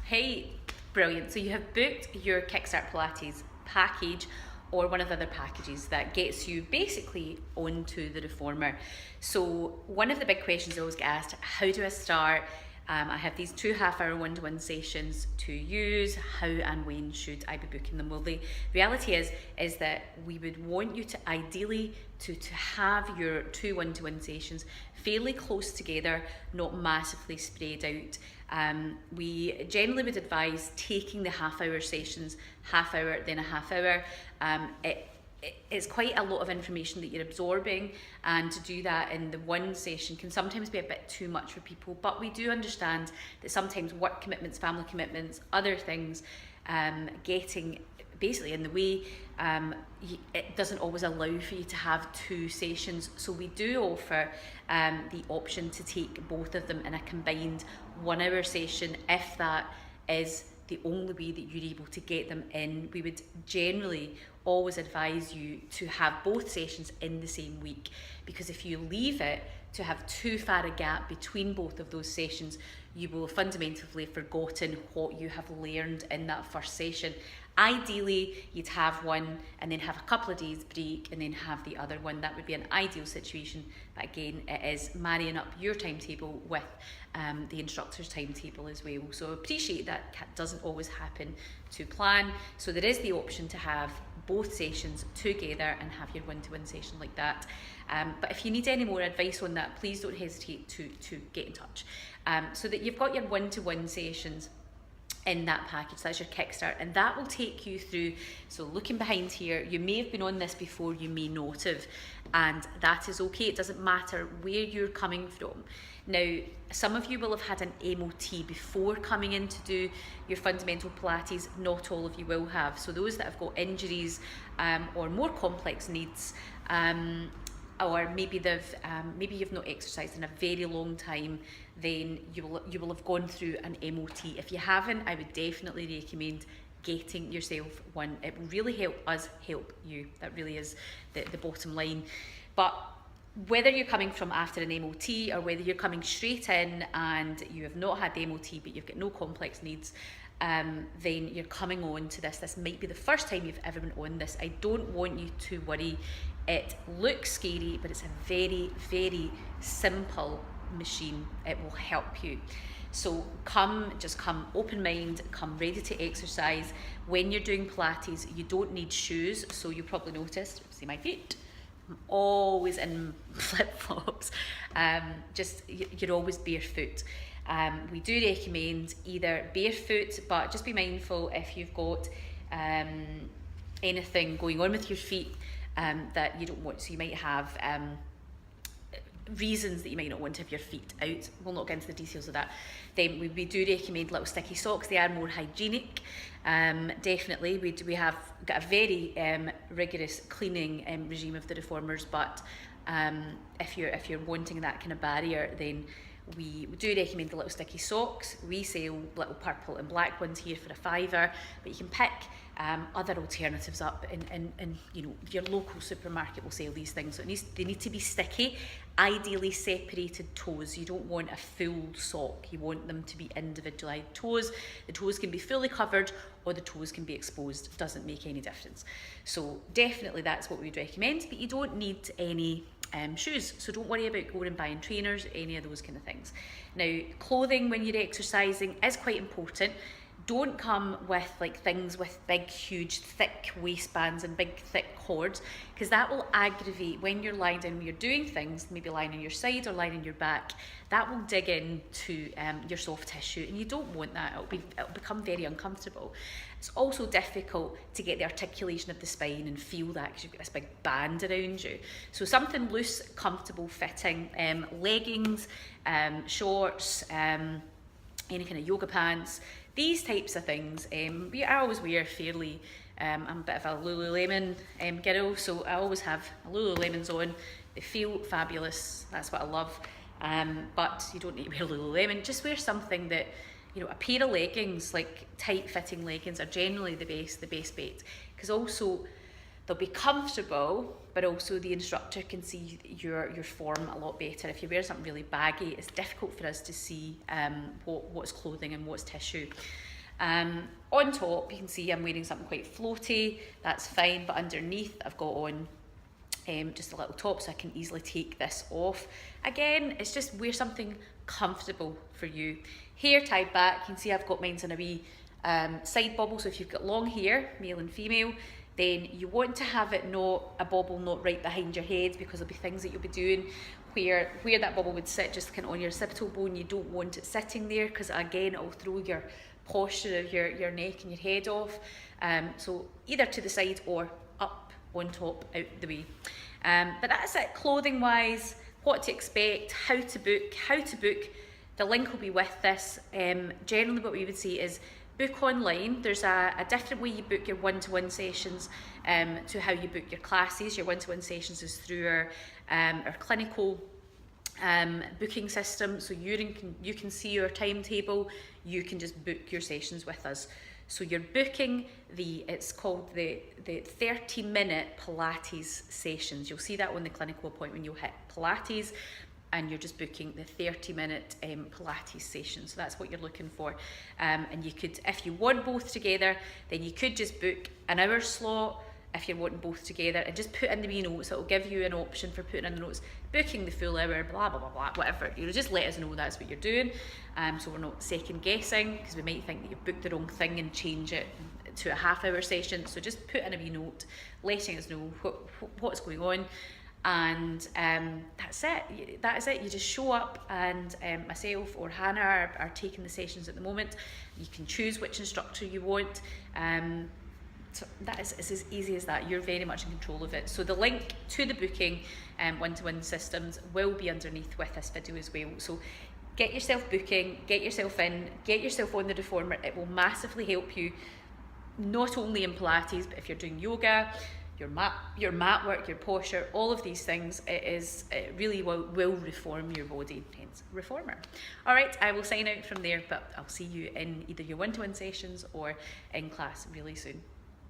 Hey, brilliant. So you have booked your Kickstart Pilates package or one of the other packages that gets you basically onto the reformer. So one of the big questions I always get asked, how do I start? I have these 2 half-hour one-to-one sessions to use. How and when should I be booking them? Well, the reality is that we would want you to ideally to have your 2 one-to-one sessions fairly close together, not massively spread out. We generally would advise taking the half-hour sessions, half hour, then a half hour. It's quite a lot of information that you're absorbing, and to do that in the one session can sometimes be a bit too much for people, but we do understand that sometimes work commitments, family commitments, other things getting basically in the way. It doesn't always allow for you to have 2 sessions, so we do offer the option to take both of them in a combined 1 hour session if that is the only way that you're able to get them in. We would generally always advise you to have both sessions in the same week, because if you leave it to have too far a gap between both of those sessions, you will have fundamentally forgotten what you have learned in that first session. Ideally, you'd have one and then have a couple of days break and then have the other one. That would be an ideal situation, but again, it is marrying up your timetable with the instructor's timetable as well. So appreciate that doesn't always happen to plan. So there is the option to have both sessions together and have your one-to-one session like that. But if you need any more advice on that, please don't hesitate to get in touch. So that you've got your one-to-one sessions in that package. That's your Kickstart, and that will take you through. So looking behind here, you may have been on this before, you may not have, and that is okay. It doesn't matter where you're coming from. Now, some of you will have had an MOT before coming in to do your fundamental Pilates. Not all of you will have. So those that have got injuries or more complex needs, or maybe maybe you've not exercised in a very long time, then you will have gone through an MOT. If you haven't, I would definitely recommend getting yourself one. It will really help us help you. That really is the bottom line. But whether you're coming from after an MOT or whether you're coming straight in and you have not had the MOT but you've got no complex needs, then you're coming on to this. This might be the first time you've ever been on this. I don't want you to worry. It looks scary, but it's a very, very simple machine. It will help you. So just come open mind, come ready to exercise. When you're doing Pilates, you don't need shoes. So you probably noticed, see my feet? I'm always in flip-flops. You're always barefoot. We do recommend either barefoot, but just be mindful if you've got anything going on with your feet that you don't want. So you might have reasons that you might not want to have your feet out. We'll not get into the details of that. Then we do recommend little sticky socks. They are more hygienic. Definitely, we have got a very rigorous cleaning regime of the reformers, but if you're wanting that kind of barrier, then we do recommend the little sticky socks. We sell little purple and black ones here for £5, but you can pick other alternatives up in your local supermarket will sell these things. So they need to be sticky, ideally separated toes. You don't want a full sock, you want them to be individualized toes. The toes can be fully covered or the toes can be exposed. It doesn't make any difference. So definitely that's what we would recommend, but you don't need any shoes, so don't worry about going and buying trainers, any of those kind of things. Now, clothing when you're exercising is quite important. Don't come with things with big, huge, thick waistbands and big, thick cords, because that will aggravate when you're lying down, when you're doing things, maybe lying on your side or lying on your back. That will dig into your soft tissue, and you don't want that. It'll become very uncomfortable. It's also difficult to get the articulation of the spine and feel that because you've got this big band around you. So something loose, comfortable, fitting, leggings, shorts, any kind of yoga pants, these types of things. I always wear fairly, I'm a bit of a Lululemon girl, so I always have Lululemons on. They feel fabulous, that's what I love. But you don't need to wear Lululemon, just wear something that, a pair of leggings, like tight fitting leggings, are generally the best bet, because also they'll be comfortable, but also the instructor can see your form a lot better. If you wear something really baggy, it's difficult for us to see what's clothing and what's tissue. On top, you can see I'm wearing something quite floaty, that's fine, but underneath I've got on just a little top so I can easily take this off. Again, it's just wear something comfortable for you. Hair tied back, you can see I've got mine's in a wee side bobble, so if you've got long hair, male and female, then you want to have it not a bobble not right behind your head, because there'll be things that you'll be doing where that bobble would sit just kind of on your occipital bone. You don't want it sitting there, because again it'll throw your posture of your neck and your head off. So either to the side or up on top, out the way. But that's it, clothing wise, what to expect, how to book. The link will be with this. Generally what we would say is book online. There's a different way you book your one-to-one sessions to how you book your classes. Your one-to-one sessions is through our clinical booking system, so you can see your timetable, you can just book your sessions with us. So you're booking it's called the 30-minute Pilates sessions. You'll see that on the clinical appointment. You'll hit Pilates and you're just booking the 30-minute Pilates session. So that's what you're looking for. And you could, if you want both together, then you could just book an hour slot if you're wanting both together, and just put in the wee notes. It'll give you an option for putting in the notes, booking the full hour, blah, blah, blah, blah, whatever. You know, just let us know that's what you're doing. So we're not second guessing, because we might think that you've booked the wrong thing and change it to a half-hour session. So just put in a wee note, letting us know what's going on. And that's it. That is it. You just show up, and myself or Hannah are taking the sessions at the moment. You can choose which instructor you want. So it's as easy as that. You're very much in control of it. So the link to the booking one-to-one systems will be underneath with this video as well. So get yourself booking, get yourself in, get yourself on the reformer. It will massively help you, not only in Pilates, but if you're doing yoga, your mat work, your posture, all of these things, it really will reform your body, hence reformer. All right, I will sign out from there, but I'll see you in either your one-to-one sessions or in class really soon.